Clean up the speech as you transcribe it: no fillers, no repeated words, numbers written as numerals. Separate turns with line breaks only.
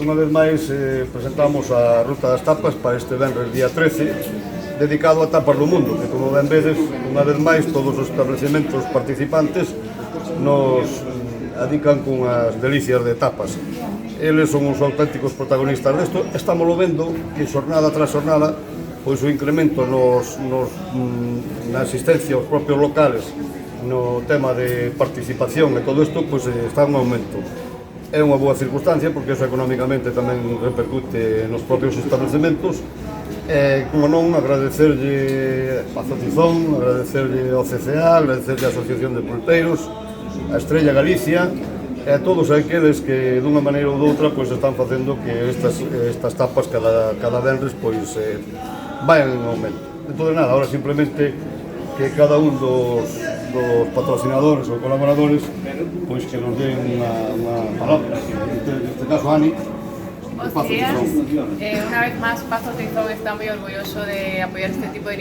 Unha vez máis presentamos a Ruta das Tapas para este venres día 13, dedicado a tapas do mundo, que como ben vedes, unha vez máis, todos os establecementos participantes nos adican cunhas delicias de tapas. Eles son os auténticos protagonistas desto. Estamos vendo que xornada tras xornada, pois o incremento na asistencia aos propios locales, no tema de participación e todo isto, pois está en aumento. É unha boa circunstancia porque eso económicamente tamén repercute nos propios establecementos. Como non, agradecerlle a Zotizón, agradecerlle ao CCA, agradecerlle a Asociación de Pulpeiros, a Estrella Galicia e a todos aqueles que dunha maneira ou doutra pois están facendo que estas tapas cada venres pois vayan en aumento. Entón, nada, ahora simplemente que cada un dos patrocinadores ou colaboradores pois que nos den unha palabra, neste caso Ani.
Buenos días. Una vez más, Pazo Tizón está muy orgulloso de apoyar este tipo de